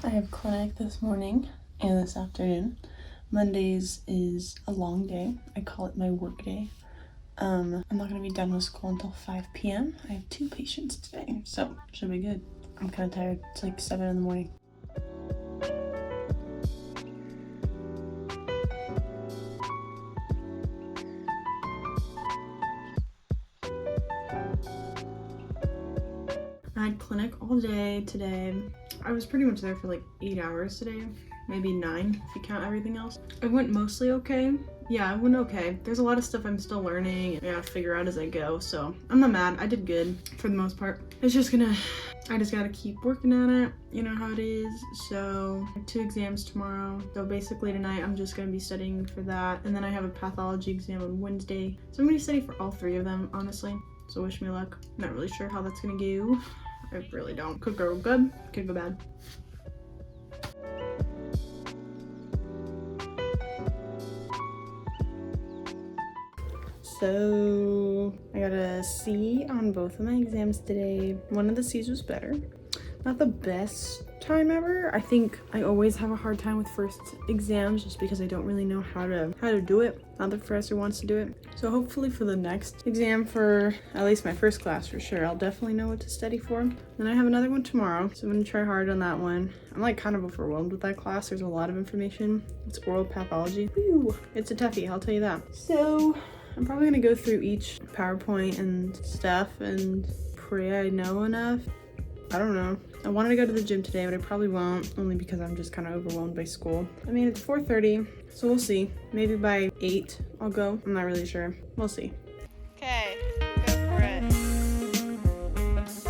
I have clinic this morning and this afternoon. Mondays is a long day. I call it my work day. I'm not gonna be done with school until 5 p.m. I have 2 patients today, so should be good. I'm kind of tired. It's like 7 in the morning. I had clinic all day today. I was pretty much there for like 8 hours today, maybe 9 if you count everything else. It went mostly okay. Yeah, it went okay. There's a lot of stuff I'm still learning and I gotta figure out as I go, so I'm not mad. I did good for the most part. I just gotta keep working at it. You know how it is. So I have 2 exams tomorrow. So basically tonight I'm just gonna be studying for that. And then I have a pathology exam on Wednesday. So I'm gonna study for all 3 of them, honestly. So wish me luck. Not really sure how that's gonna go. I really don't. Could go good, could go bad. So I got a C on both of my exams today. One of the C's was better. Not the best time ever. I think I always have a hard time with first exams just because I don't really know how to do it. Not the professor wants to do it. So hopefully for the next exam, for at least my first class for sure, I'll definitely know what to study for. Then I have another one tomorrow, so I'm gonna try hard on that one. I'm like kind of overwhelmed with that class. There's a lot of information. It's oral pathology. Whew, it's a toughie, I'll tell you that. So I'm probably gonna go through each PowerPoint and stuff and pray I know enough. I don't know. I wanted to go to the gym today, but I probably won't, only because I'm just kind of overwhelmed by school. I mean, it's 4:30, so we'll see. Maybe by 8 I'll go. I'm not really sure. We'll see. Okay, go for it. Nice.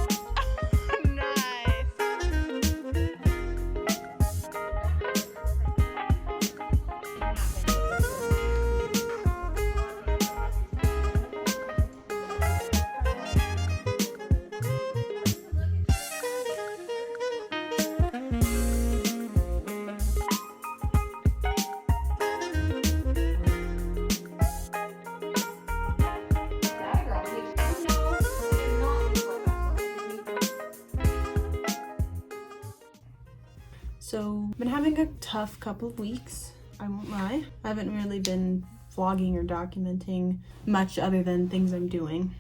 So, been having a tough couple of weeks, I won't lie. I haven't really been vlogging or documenting much other than things I'm doing,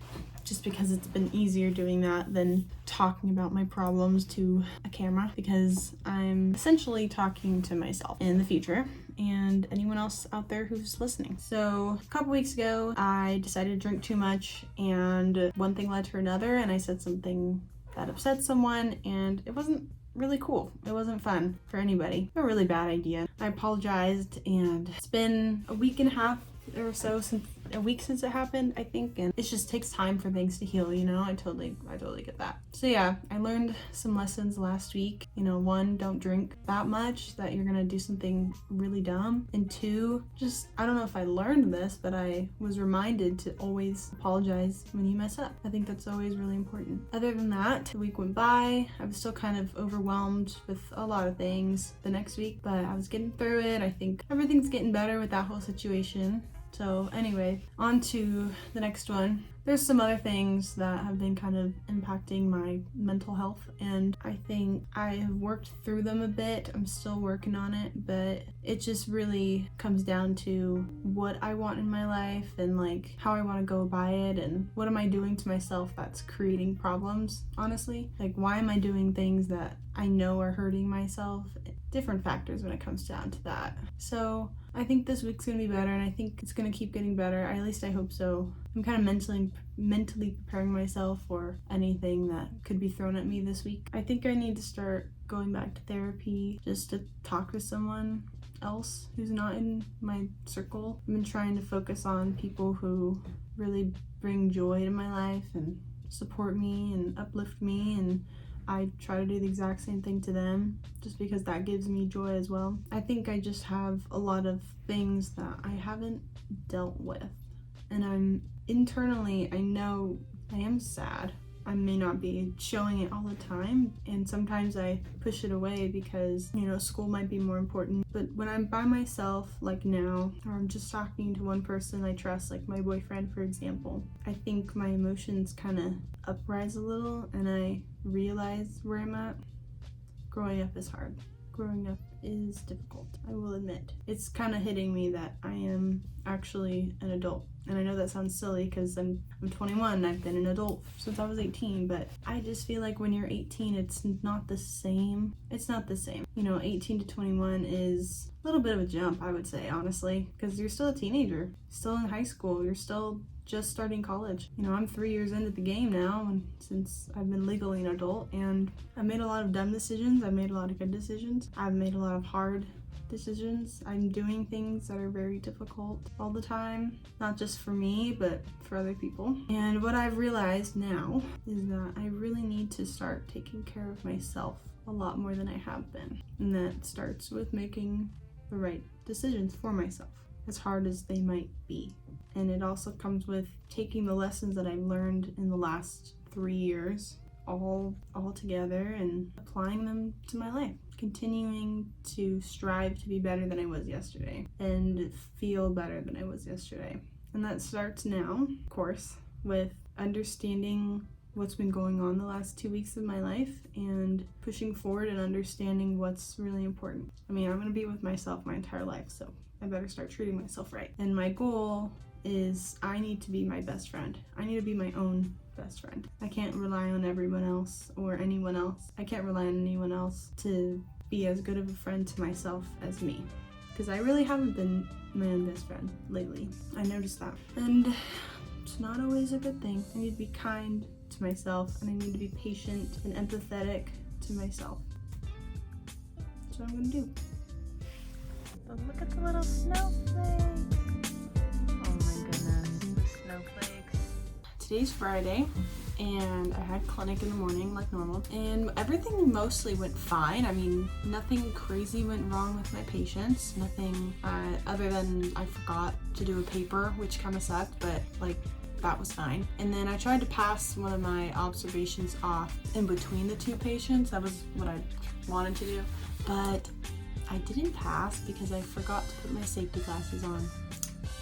just because it's been easier doing that than talking about my problems to a camera, because I'm essentially talking to myself in the future and anyone else out there who's listening. So a couple weeks ago, I decided to drink too much and one thing led to another, and I said something that upset someone and it wasn't really cool. It wasn't fun for anybody. A really bad idea. I apologized, and it's been a week and a half or so since it happened, I think, and it just takes time for things to heal, you know. I totally get that. So yeah, I learned some lessons last week. You know, 1, don't drink that much that you're gonna do something really dumb, and 2, just, I don't know if I learned this, but I was reminded to always apologize when you mess up. I think that's always really important. Other than that, the week went by. I was still kind of overwhelmed with a lot of things the next week, but I was getting through it. I think everything's getting better with that whole situation. So anyway, on to the next one. There's some other things that have been kind of impacting my mental health, and I think I have worked through them a bit. I'm still working on it, but it just really comes down to what I want in my life and like how I want to go by it, and what am I doing to myself that's creating problems, honestly. Like, why am I doing things that I know are hurting myself? Different factors when it comes down to that. So I think this week's gonna be better, and I think it's gonna keep getting better. At least I hope so. I'm kind of mentally preparing myself for anything that could be thrown at me this week. I think I need to start going back to therapy just to talk to someone else who's not in my circle. I've been trying to focus on people who really bring joy to my life and support me and uplift me, and I try to do the exact same thing to them just because that gives me joy as well. I think I just have a lot of things that I haven't dealt with, and I'm internally, I know I am sad. I may not be showing it all the time, and sometimes I push it away because, you know, school might be more important. But when I'm by myself, like now, or I'm just talking to one person I trust, like my boyfriend, for example, I think my emotions kind of uprise a little, and I realize where I'm at. Growing up is hard. growing up is difficult, I will admit. It's kind of hitting me that I am actually an adult. And I know that sounds silly because I'm 21 and I've been an adult since I was 18, but I just feel like when you're 18, it's not the same. It's not the same. You know, 18 to 21 is a little bit of a jump, I would say, honestly, because you're still a teenager, still in high school, you're still just starting college. You know, I'm 3 years into the game now, and since I've been legally an adult, and I've made a lot of dumb decisions, I've made a lot of good decisions, I've made a lot of hard decisions. I'm doing things that are very difficult all the time, not just for me, but for other people. And what I've realized now is that I really need to start taking care of myself a lot more than I have been. And that starts with making the right decisions for myself, as hard as they might be. And it also comes with taking the lessons that I've learned in the last 3 years all together and applying them to my life. Continuing to strive to be better than I was yesterday and feel better than I was yesterday. And that starts now, of course, with understanding what's been going on the last 2 weeks of my life and pushing forward and understanding what's really important. I mean, I'm gonna be with myself my entire life, so I better start treating myself right. And my goal is I need to be my best friend. I need to be my own best friend. I can't rely on everyone else or anyone else. I can't rely on anyone else to be as good of a friend to myself as me, because I really haven't been my own best friend lately. I noticed that, and it's not always a good thing. I need to be kind to myself, and I need to be patient and empathetic to myself. That's what I'm gonna do. But look at the little snowflakes. Oh my goodness, the snowflakes. Today's Friday, and I had clinic in the morning like normal, and everything mostly went fine. I mean, nothing crazy went wrong with my patients, nothing other than I forgot to do a paper, which kind of sucked, but like that was fine. And then I tried to pass one of my observations off in between the two patients. That was what I wanted to do, but I didn't pass because I forgot to put my safety glasses on.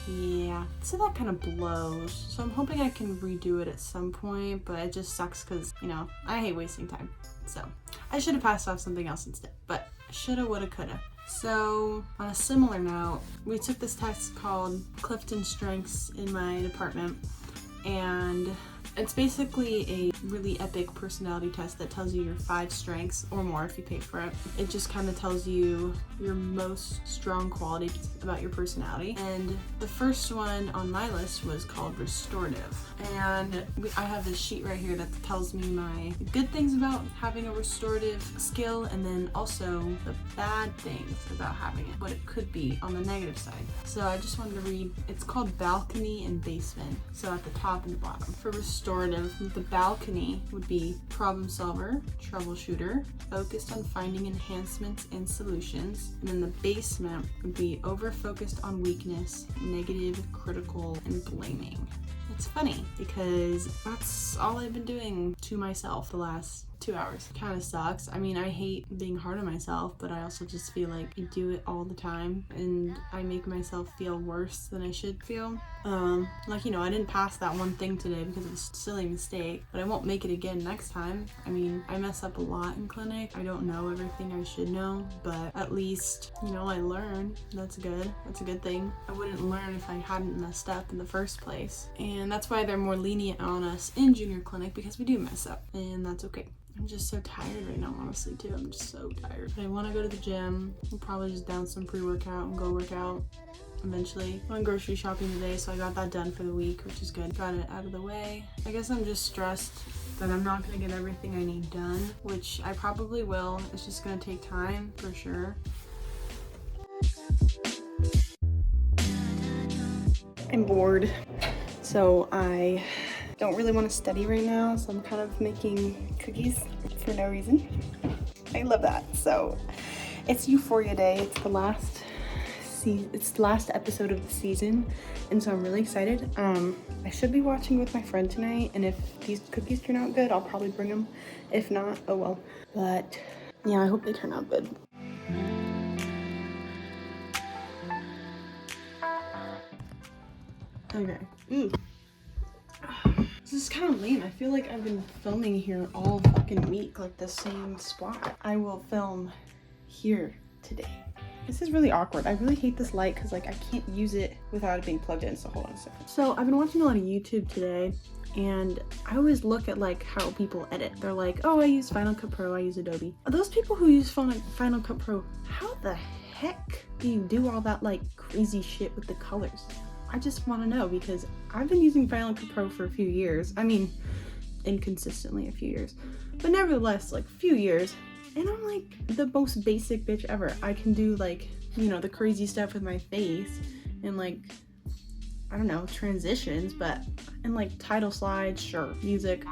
Yeah, so that kind of blows. So I'm hoping I can redo it at some point, but it just sucks because, you know, I hate wasting time. So I should have passed off something else instead, but shoulda, woulda, coulda. So on a similar note, we took this test called Clifton Strengths in my department, and it's basically a really epic personality test that tells you your 5 strengths or more if you pay for it. It just kind of tells you your most strong qualities about your personality. And the first one on my list was called restorative. And I have this sheet right here that tells me my good things about having a restorative skill, and then also the bad things about having it, what it could be on the negative side. So I just wanted to read, it's called balcony and basement. So at the top and the bottom. For restorative, the balcony would be problem solver, troubleshooter, focused on finding enhancements and solutions. And then the basement would be over-focused on weakness, negative, critical, and blaming. It's funny because that's all I've been doing to myself the last 2 hours. Kind of sucks. I mean, I hate being hard on myself, but I also just feel like I do it all the time and I make myself feel worse than I should feel. Like, you know, I didn't pass that one thing today because it was a silly mistake, but I won't make it again next time. I mean, I mess up a lot in clinic. I don't know everything I should know, but at least, you know, I learn. That's good. That's a good thing. I wouldn't learn if I hadn't messed up in the first place. And that's why they're more lenient on us in junior clinic, because we do mess up, and that's okay. I'm just so tired right now, honestly, too. I'm just so tired. I want to go to the gym. I'll probably just down some pre-workout and go work out eventually. I went grocery shopping today, so I got that done for the week, which is good. Got it out of the way. I guess I'm just stressed that I'm not going to get everything I need done, which I probably will. It's just going to take time, for sure. I'm bored, so I don't really want to study right now, so I'm kind of making cookies for no reason. I love that. So it's Euphoria Day. It's the last episode of the season, and so I'm really excited. I should be watching with my friend tonight, and if these cookies turn out good, I'll probably bring them. If not, oh well. But yeah, I hope they turn out good. Okay. Ooh. This is kind of lame. I feel like I've been filming here all fucking week, like the same spot. I will film here today. This is really awkward. I really hate this light because like I can't use it without it being plugged in, so hold on a second. So I've been watching a lot of YouTube today, and I always look at like how people edit. They're like, oh, I use Final Cut Pro, I use Adobe. Those people who use Final Cut Pro, how the heck do you do all that like crazy shit with the colors? I just want to know, because I've been using Final Cut Pro for a few years. I mean, inconsistently a few years, but nevertheless like a few years. And I'm like the most basic bitch ever. I can do like, you know, the crazy stuff with my face and like, I don't know, transitions, but, and like title slides, sure, music,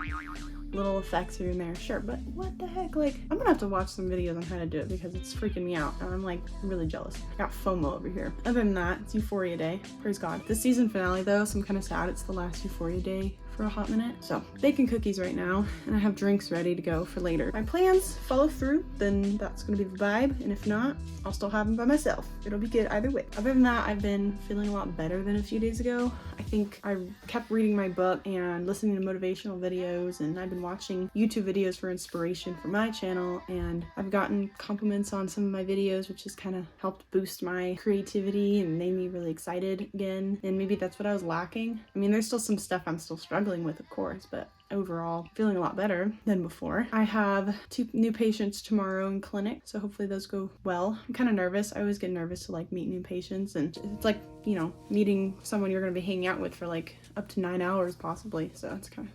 little effects here and there, sure, but what the heck, like, I'm gonna have to watch some videos on how to do it because it's freaking me out and I'm like really jealous. I got FOMO over here. Other than that, it's Euphoria Day, praise God. The season finale though, so I'm kind of sad it's the last Euphoria Day for a hot minute. So baking cookies right now, and I have drinks ready to go for later. My plans follow through, then that's gonna be the vibe, and if not, I'll still have them by myself. It'll be good either way. Other than that, I've been feeling a lot better than a few days ago. I think I kept reading my book and listening to motivational videos, and I've been watching YouTube videos for inspiration for my channel, and I've gotten compliments on some of my videos, which has kind of helped boost my creativity and made me really excited again, and maybe that's what I was lacking. I mean, there's still some stuff I'm still struggling with, of course, but overall feeling a lot better than before. I have 2 new patients tomorrow in clinic, so hopefully those go well. I'm kind of nervous. I always get nervous to like meet new patients, and it's like, you know, meeting someone you're going to be hanging out with for like up to 9 hours possibly, so it's kind of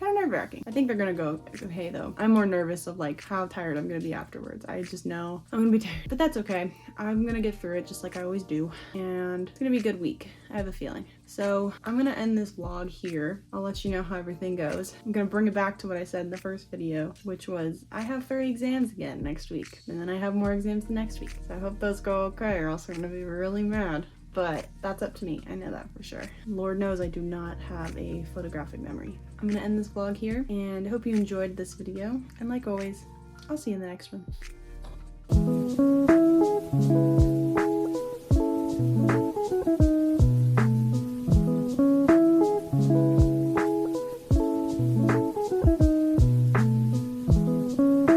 nerve-wracking. I think they're gonna go okay though. I'm more nervous of like how tired I'm gonna be afterwards. I just know I'm gonna be tired, but that's okay. I'm gonna get through it just like I always do, and it's gonna be a good week. I have a feeling. So I'm gonna end this vlog here. I'll let you know how everything goes. I'm gonna bring it back to what I said in the first video, which was I have 3 exams again next week, and then I have more exams the next week. So I hope those go okay, or else I'm gonna be really mad. But that's up to me. I know that for sure. Lord knows I do not have a photographic memory. I'm gonna end this vlog here, and I hope you enjoyed this video. And like always, I'll see you in the next one.